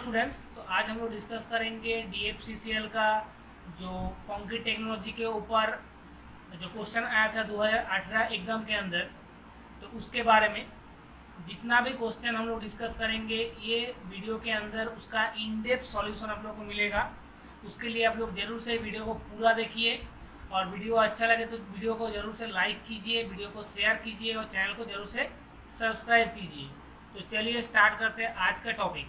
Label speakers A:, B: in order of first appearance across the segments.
A: Students, तो आज हम लोग डिस्कस करेंगे DFCCL का जो कंक्रीट टेक्नोलॉजी के ऊपर जो क्वेश्चन आया था 2018 एग्ज़ाम के अंदर, तो उसके बारे में जितना भी क्वेश्चन हम लोग डिस्कस करेंगे ये वीडियो के अंदर उसका इन डेप्थ सॉल्यूशन आप लोग को मिलेगा। उसके लिए आप लोग ज़रूर से वीडियो को पूरा देखिए और वीडियो अच्छा लगे तो वीडियो को ज़रूर से लाइक कीजिए, वीडियो को शेयर कीजिए और चैनल को ज़रूर से सब्सक्राइब कीजिए। तो चलिए स्टार्ट करते हैं आज का टॉपिक।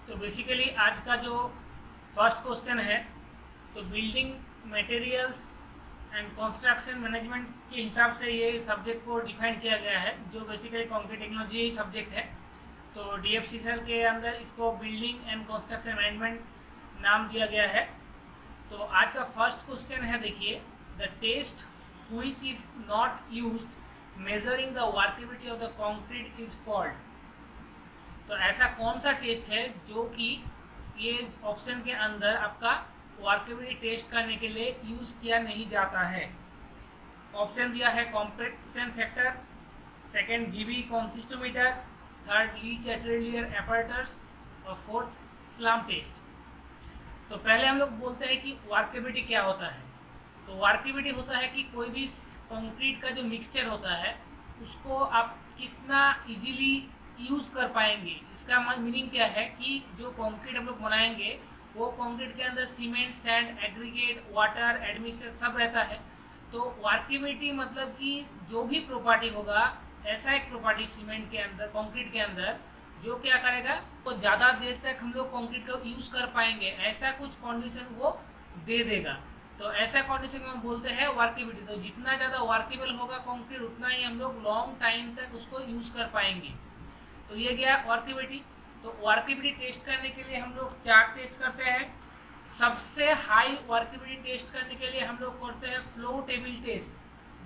A: तो बेसिकली आज का जो फर्स्ट क्वेश्चन है, तो building materials and construction management के हिसाब से ये सब्जेक्ट को डिफाइन किया गया है, जो बेसिकली कंक्रीट टेक्नोलॉजी सब्जेक्ट है। तो DFCCL के अंदर इसको बिल्डिंग एंड कंस्ट्रक्शन मैनेजमेंट नाम दिया गया है। तो आज का फर्स्ट क्वेश्चन है, देखिए, the test which is not used measuring the workability of the concrete is called. तो ऐसा कौन सा टेस्ट है जो कि ये ऑप्शन के अंदर आपका वर्केबिलिटी टेस्ट करने के लिए यूज किया नहीं जाता है। ऑप्शन दिया है compaction factor, second VB consistometer, third le Chatelier apparatus और फोर्थ स्लैम टेस्ट। तो पहले हम लोग बोलते हैं कि वर्केबिलिटी क्या होता है। तो वर्केबिलिटी होता है कि कोई भी कंक्रीट का जो मिक्सचर होता है उसको आप कितना इजीली यूज़ कर पाएंगे। इसका मीनिंग क्या है कि जो कंक्रीट हम लोग बनाएंगे वो कंक्रीट के अंदर cement, sand, aggregate, water, admixture सब रहता है। तो वर्केबिलिटी मतलब कि जो भी प्रॉपर्टी होगा, ऐसा एक प्रॉपर्टी सीमेंट के अंदर, कंक्रीट के अंदर, जो क्या करेगा तो ज़्यादा देर तक हम लोग कंक्रीट को यूज़ कर पाएंगे, ऐसा कुछ कंडीशन वो दे देगा। तो ऐसा कंडीशन में हम बोलते हैं वर्केबिलिटी। तो जितना ज़्यादा वर्केबल होगा कंक्रीट, उतना ही हम लोग लॉन्ग टाइम तक उसको यूज़ कर पाएंगे। तो ये गया वर्केबिलिटी। तो वर्केबिलिटी टेस्ट करने के लिए हम लोग 4 टेस्ट करते हैं। सबसे हाई वर्केबिलिटी टेस्ट करने के लिए हम लोग करते हैं फ्लो टेबल टेस्ट,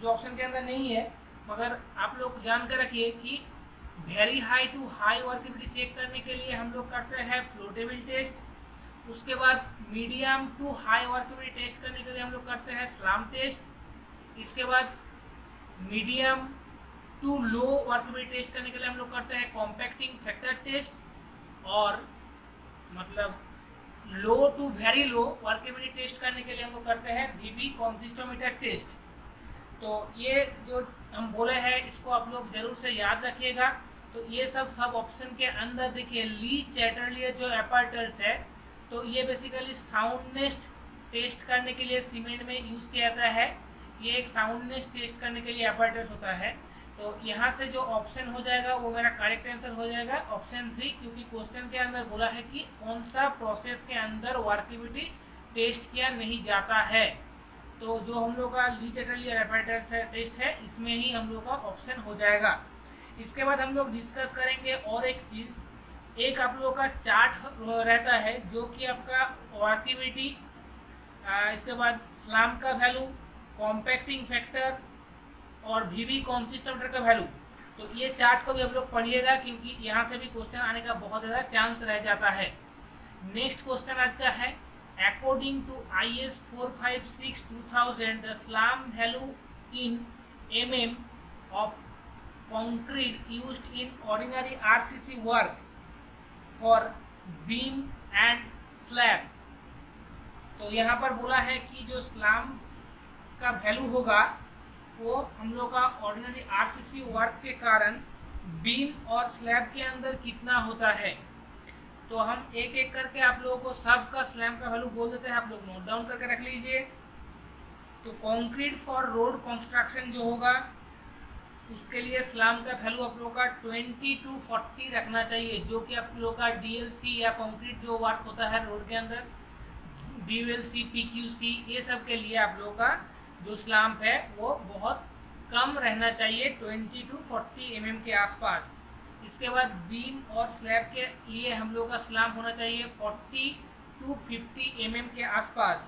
A: जो ऑप्शन के अंदर नहीं है, मगर आप लोग जान कर रखिए कि very high to high workability check करने के लिए हम लोग करते हैं फ्लो टेबल टेस्ट। उसके बाद medium to high workability test करने के लिए हम लोग करते हैं स्लैम टेस्ट। इसके बाद medium to low workability test करने के लिए हम लोग करते हैं कॉम्पैक्टिंग फैक्टर टेस्ट, और मतलब low to very low workability test करने के लिए हम लोग करते हैं VB कंसिस्टोमीटर टेस्ट। तो ये जो हम बोले हैं इसको आप लोग जरूर से याद रखिएगा। तो ये सब ऑप्शन के अंदर देखिए ली चैटरलियर जो एपर्टर्स है, तो ये बेसिकली साउंडनेस टेस्ट करने के लिए सीमेंट में यूज़ किया जाता है। ये एक साउंडनेस टेस्ट करने के लिए एपर्टर्स होता है। तो यहाँ से जो ऑप्शन हो जाएगा वो मेरा करेक्ट आंसर हो जाएगा ऑप्शन 3, क्योंकि क्वेश्चन के अंदर बोला है कि कौन सा प्रोसेस के अंदर वर्केबिलिटी टेस्ट किया नहीं जाता है। तो जो हम लोग का ली चैटरलियर एपर्टर्स टेस्ट है, इसमें ही हम लोग का ऑप्शन हो जाएगा। इसके बाद हम लोग डिस्कस करेंगे और एक चीज़, एक आप लोगों का चार्ट रहता है जो कि आपका वर्केबिलिटी, इसके बाद स्लैम का वैल्यू, कॉम्पैक्टिंग फैक्टर और VB कंसिस्टोमीटर का वैल्यू। तो ये चार्ट को भी आप लोग पढ़िएगा, क्योंकि यहाँ से भी क्वेश्चन आने का बहुत ज़्यादा चांस रह जाता है। नेक्स्ट क्वेश्चन आज का है, according to IS 456/2000 the slump value in mm of concrete used in ordinary RCC work for beam and slab. तो यहाँ पर बोला है कि जो स्लैम का वैल्यू होगा वो हम लोग का ऑर्डिनरी RCC वर्क के कारण बीम और स्लैब के अंदर कितना होता है। तो हम एक एक करके आप लोगों को सब का स्लैब का वैल्यू बोल देते हैं, आप लोग नोट डाउन करके रख लीजिए। तो कंक्रीट फॉर रोड कंस्ट्रक्शन जो होगा उसके लिए स्लैब का वैल्यू आप लोगों का 20 to 40 रखना चाहिए, जो कि आप लोगों का DLC या कंक्रीट जो वर्क होता है रोड के अंदर, DLC, PQC, ये सब के लिए आप लोगों का जो स्लैम्प है वो बहुत कम रहना चाहिए, 20 to 40 mm के आसपास। इसके बाद बीम और स्लैब के लिए हम लोग का स्लैम्प होना चाहिए 40 to 50 mm के आसपास।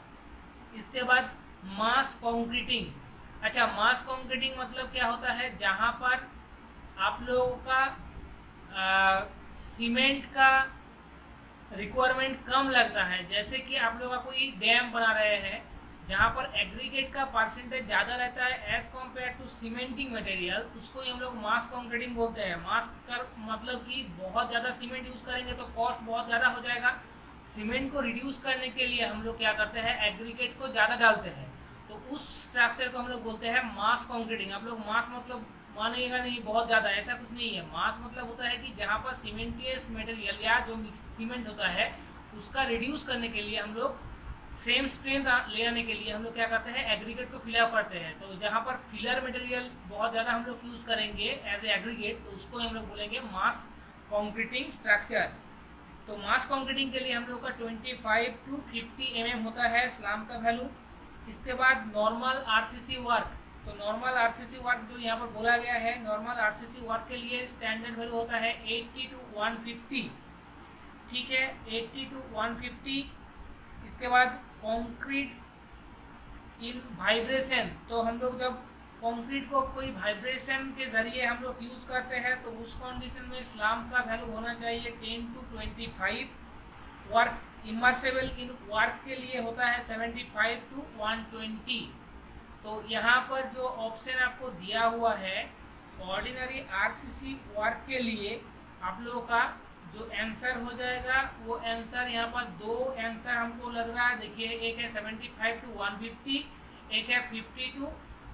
A: इसके बाद मास कंक्रीटिंग। अच्छा, मास कंक्रीटिंग मतलब क्या होता है, जहाँ पर आप लोगों का सीमेंट का रिक्वायरमेंट कम लगता है। जैसे कि आप लोग का कोई डैम बना रहे हैं जहाँ पर एग्रीगेट का परसेंटेज ज़्यादा रहता है as compare to cementing material, उसको ही हम लोग मास कॉन्क्रीटिंग बोलते हैं। मास का मतलब कि बहुत ज़्यादा सीमेंट यूज़ करेंगे तो कॉस्ट बहुत ज़्यादा हो जाएगा। सीमेंट को रिड्यूस करने के लिए हम लोग क्या करते हैं, एग्रीगेट को ज़्यादा डालते हैं, तो उस स्ट्रक्चर को हम लोग बोलते हैं मास कॉन्क्रीटिंग। आप लोग मास मतलब मानिएगा नहीं बहुत ज़्यादा, ऐसा कुछ नहीं है। मास मतलब होता है कि जहाँ पर सीमेंटियस मटेरियल या जो सीमेंट होता है उसका रिड्यूस करने के लिए हम लोग सेम स्ट्रेंथ ले आने के लिए हम लोग क्या करते हैं, एग्रीगेट को फिलअप करते हैं। तो जहाँ पर फिलर मटेरियल बहुत ज़्यादा हम लोग यूज़ करेंगे एज ए एग्रीगेट, तो उसको हम लोग बोलेंगे मास कॉन्क्रीटिंग स्ट्रक्चर। तो मास कॉन्क्रीटिंग के लिए हम लोग का 25 to 50 mm होता है स्लाम का वैल्यू। इसके बाद नॉर्मल आरसीसी वर्क, तो नॉर्मल आरसीसी वर्क जो यहाँ पर बोला गया है, नॉर्मल आरसीसी वर्क के लिए स्टैंडर्ड वैल्यू होता है 80 to 150, ठीक है, 80 to 150। इसके बाद कंक्रीट इन वाइब्रेशन, तो हम लोग जब कंक्रीट को कोई वाइब्रेशन के जरिए हम लोग यूज़ करते हैं तो उस कंडीशन में स्लाम का वैल्यू होना चाहिए 10 to 25। वर्क इमर्सिबल इन वर्क के लिए होता है 75 to 120। तो यहाँ पर जो ऑप्शन आपको दिया हुआ है ऑर्डिनरी आरसीसी वर्क के लिए, आप लोगों का जो आंसर हो जाएगा वो आंसर यहाँ पर दो आंसर हमको लग रहा है। देखिए, एक है 75 to 150, एक है 50 to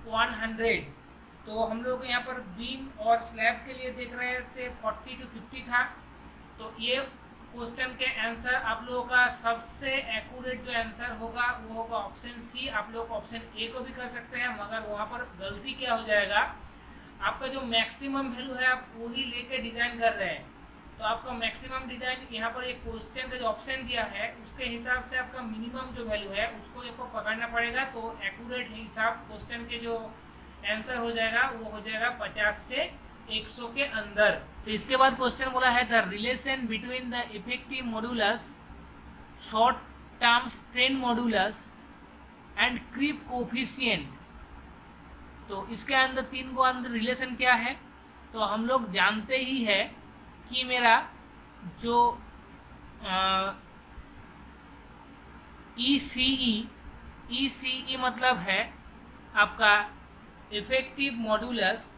A: 100। तो हम लोग यहाँ पर बीम और स्लैब के लिए देख रहे थे 40 to 50 था। तो ये क्वेश्चन के आंसर आप लोगों का सबसे एक्यूरेट जो आंसर होगा वो होगा ऑप्शन सी। आप लोग ऑप्शन ए को भी कर सकते हैं, मगर वहाँ पर गलती क्या हो जाएगा, आपका जो मैक्सिमम वैल्यू है आप वही लेके डिजाइन कर रहे हैं। तो आपका मैक्सिमम डिजाइन यहाँ पर एक क्वेश्चन का जो ऑप्शन दिया है उसके हिसाब से आपका मिनिमम जो वैल्यू है उसको आपको पकड़ना पड़ेगा। तो एक्यूरेट हिसाब क्वेश्चन के जो आंसर हो जाएगा वो हो जाएगा 50 से 100 के अंदर। तो इसके बाद क्वेश्चन बोला है the relation between the effective modulus, short term strain modulus and creep coefficient. तो इसके अंदर तीन को अंदर रिलेशन क्या है, तो हम लोग जानते ही है कि मेरा जो ECE मतलब है आपका effective modulus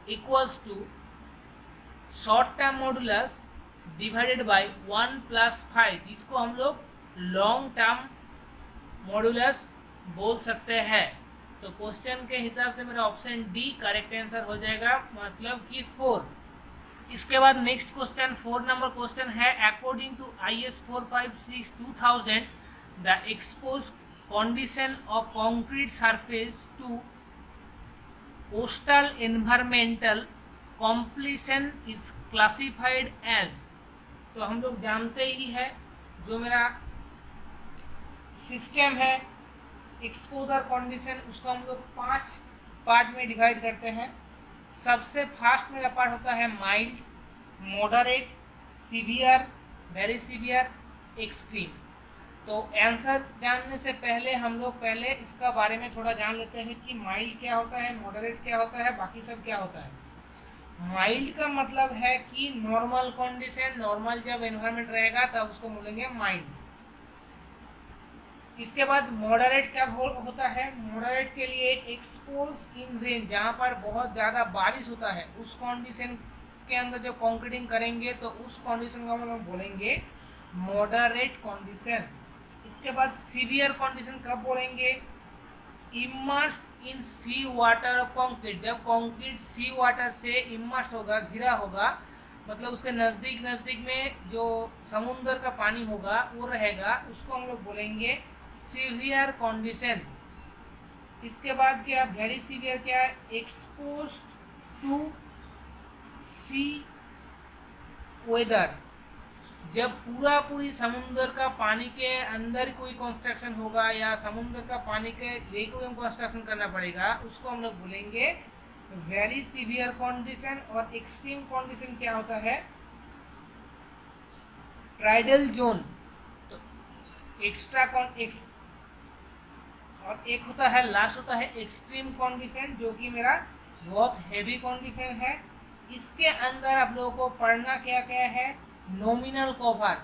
A: equals to short term modulus divided by 1+5, जिसको हम लोग लॉन्ग टर्म मॉडुलस बोल सकते हैं। तो क्वेश्चन के हिसाब से मेरा ऑप्शन डी करेक्ट आंसर हो जाएगा, मतलब कि 4। इसके बाद नेक्स्ट क्वेश्चन 4 नंबर क्वेश्चन है according to IS 456/2000 the expose condition of concrete surface to coastal environmental completion is classified as. तो हम लोग जानते ही है जो मेरा सिस्टम है एक्सपोजर कंडीशन, उसको हम लोग 5 पार्ट में डिवाइड करते हैं। सबसे फास्ट मेरा पार्ट होता है mild, moderate, severe, very severe, extreme. तो आंसर जानने से पहले हम लोग पहले इसका बारे में थोड़ा जान लेते हैं कि माइल्ड क्या होता है, मॉडरेट क्या होता है, बाकी सब क्या होता है। माइल्ड का मतलब है कि नॉर्मल कंडीशन, नॉर्मल जब एनवायरनमेंट रहेगा तब उसको बोलेंगे माइल्ड। इसके बाद मॉडरेट क्या होता है, मॉडरेट के लिए एक्सपोज इन रेन, जहाँ पर बहुत ज़्यादा बारिश होता है उस कंडीशन के अंदर जब कंक्रीटिंग करेंगे तो उस कंडीशन को हम लोग बोलेंगे मॉडरेट कंडीशन। इसके बाद सीवियर कंडीशन कब बोलेंगे, immersed in sea water of concrete, जब कंक्रीट सी वाटर से इमर्स्ड होगा, घिरा होगा, मतलब उसके नज़दीक में जो समुद्र का पानी होगा वो रहेगा, उसको हम लोग बोलेंगे सीवियर कंडीशन। इसके बाद क्या वेरी सीवियर क्या है, एक्सपोज्ड टू सी वेदर, जब पूरी समुद्र का पानी के अंदर कोई कंस्ट्रक्शन होगा या समुद्र का पानी के लिए कोई कंस्ट्रक्शन करना पड़ेगा, उसको हम लोग बोलेंगे वेरी सीवियर कंडीशन। और एक्सट्रीम कंडीशन क्या होता है, ट्राइडल जोन, तो और एक होता है लास्ट होता है एक्सट्रीम कंडीशन, जो कि मेरा बहुत हेवी कंडीशन है। इसके अंदर आप लोगों को पढ़ना क्या क्या है, नॉमिनल कवर।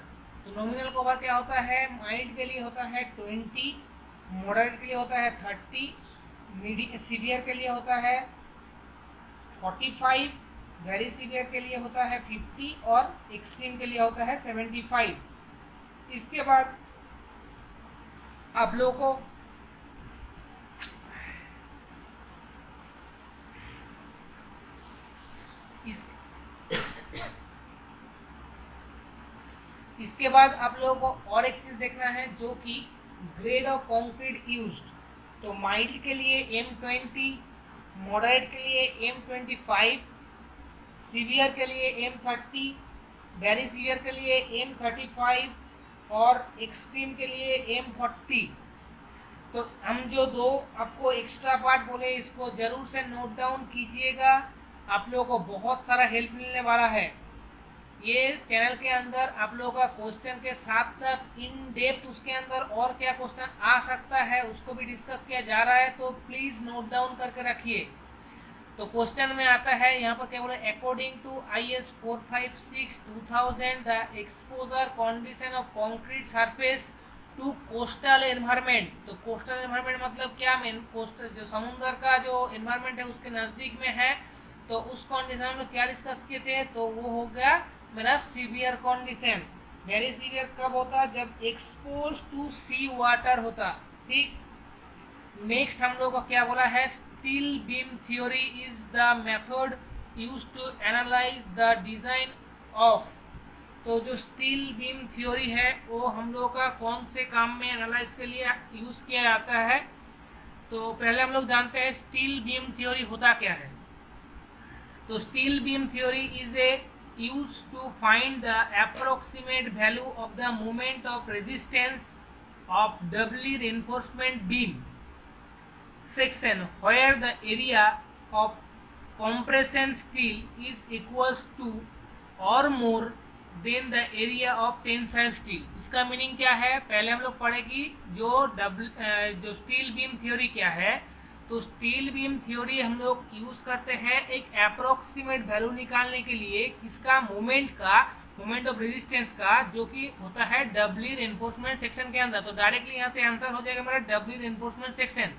A: तो नॉमिनल कवर क्या होता है, माइल्ड के लिए होता है 20, मॉडरेट के लिए होता है 30, सीवियर के लिए होता है 45, वेरी सीवियर के लिए होता है 50 और एक्सट्रीम के लिए होता है 75। इसके बाद आप लोगों को इसके बाद आप लोगों को और एक चीज देखना है जो कि ग्रेड ऑफ कंक्रीट यूज्ड। तो माइल्ड के लिए M20, मॉडरेट के लिए M25, सीवियर के लिए M30, वेरी सीवियर के लिए M35 और एक्सट्रीम के लिए M40। तो हम जो दो आपको एक्स्ट्रा पार्ट बोले इसको जरूर से नोट डाउन कीजिएगा, आप लोगों को बहुत सारा हेल्प मिलने वाला है। ये चैनल के अंदर आप लोगों का क्वेश्चन के साथ साथ इन डेप्थ उसके अंदर और क्या क्वेश्चन आ सकता है उसको भी डिस्कस किया जा रहा है, तो प्लीज नोट डाउन करके रखिए। तो क्वेश्चन में आता है यहाँ पर क्या बोले, according to IS 456/2000 the exposure condition of concrete surface to coastal environment. तो कोस्टल एनवायरनमेंट मतलब क्या, मेन कोस्टल जो समुद्र का जो एनवायरनमेंट है उसके नज़दीक में है, तो उस कंडीशन में क्या डिस्कस किए थे, तो वो हो गया मेरा सीवियर कंडीशन। वेरी सीवियर कब होता, जब एक्सपोज टू सी वाटर होता। ठीक, नेक्स्ट हम लोग को क्या बोला है, steel beam theory is the method used to analyse the design of. तो जो स्टील बीम थ्योरी है वो हम लोग का कौन से काम में एनालाइज के लिए यूज किया जाता है। तो पहले हम लोग जानते हैं स्टील बीम थ्योरी होता क्या है। तो steel beam theory is a used to find the approximate value of the moment of resistance of doubly reinforcement beam section where the area of compression steel is equals to or more than the area of tensile steel। इसका meaning क्या है, पहले हम लोग पढ़े कि जो steel beam theory क्या है। तो स्टील बीम थ्योरी हम लोग यूज करते हैं एक अप्रोक्सीमेट वैल्यू निकालने के लिए किसका, मोमेंट ऑफ रेजिस्टेंस का, जो कि होता है डबली रेनफोर्समेंट सेक्शन के अंदर। तो डायरेक्टली यहाँ से आंसर हो जाएगा मेरा डबली रेनफोर्समेंट सेक्शन।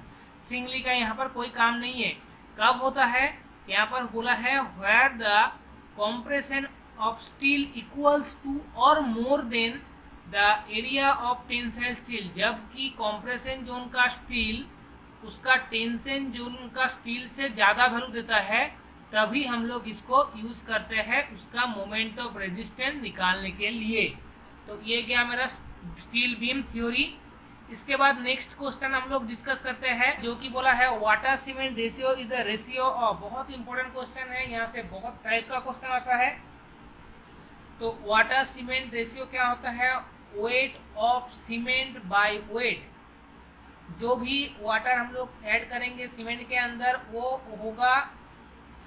A: सिंगली का यहाँ पर कोई काम नहीं है। कब होता है, यहाँ पर बोला है where the compression of steel equals to और more than the area of tensile steel. जबकि कॉम्प्रेशन जोन का स्टील उसका टेंशन जोन का स्टील से ज़्यादा वैल्यू देता है, तभी हम लोग इसको यूज़ करते हैं उसका मोमेंट ऑफ रेजिस्टेंस निकालने के लिए। तो ये गया मेरा स्टील बीम थ्योरी। इसके बाद नेक्स्ट क्वेश्चन हम लोग डिस्कस करते हैं जो कि बोला है water cement ratio is the ratio of. बहुत इंपॉर्टेंट क्वेश्चन है, यहाँ से बहुत टाइप का क्वेश्चन आता है। तो वाटर सीमेंट रेशियो क्या होता है, weight of cement by weight. जो भी वाटर हम लोग ऐड करेंगे सीमेंट के अंदर वो होगा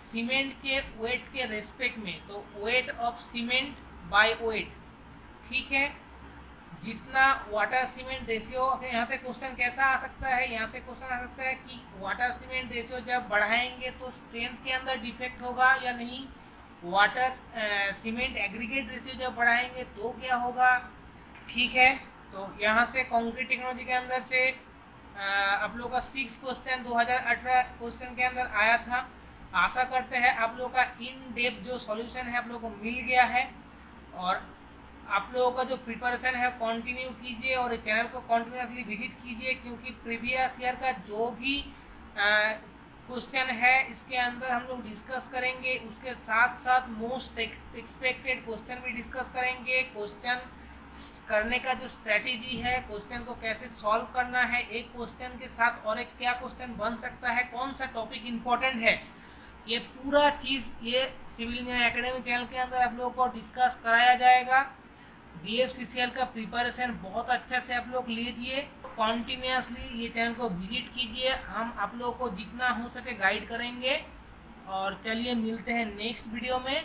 A: सीमेंट के वेट के रेस्पेक्ट में। तो weight of cement by weight, ठीक है। जितना वाटर सीमेंट रेशियो, यहाँ से क्वेश्चन कैसा आ सकता है, यहाँ से क्वेश्चन आ सकता है कि वाटर सीमेंट रेशियो जब बढ़ाएंगे तो स्ट्रेंथ के अंदर डिफेक्ट होगा या नहीं। वाटर सीमेंट एग्रीगेट रेशियो जब बढ़ाएंगे तो क्या होगा, ठीक है। तो यहाँ से कंक्रीट टेक्नोलॉजी के अंदर से आप लोग का 6 क्वेश्चन 2018 क्वेश्चन के अंदर आया था। आशा करते हैं आप लोग का इन डेप्थ जो सॉल्यूशन है आप लोग को मिल गया है, और आप लोगों का जो प्रिपरेशन है कंटिन्यू कीजिए और चैनल को कंटिन्यूसली विजिट कीजिए, क्योंकि प्रीवियस ईयर का जो भी क्वेश्चन है इसके अंदर हम लोग डिस्कस करेंगे। उसके साथ साथ मोस्ट एक्सपेक्टेड क्वेश्चन भी डिस्कस करेंगे। क्वेश्चन करने का जो स्ट्रेटेजी है, क्वेश्चन को कैसे सॉल्व करना है, एक क्वेश्चन के साथ और एक क्या क्वेश्चन बन सकता है, कौन सा टॉपिक इम्पोर्टेंट है, ये पूरा चीज़ ये सिविल इंजीनियरिंग एकेडमी चैनल के अंदर आप लोगों को डिस्कस कराया जाएगा। DFCCL का प्रिपरेशन बहुत अच्छा से आप लोग लीजिए, कॉन्टिन्यूसली ये चैनल को विजिट कीजिए। हम आप लोगों को जितना हो सके गाइड करेंगे। और चलिए मिलते हैं नेक्स्ट वीडियो में।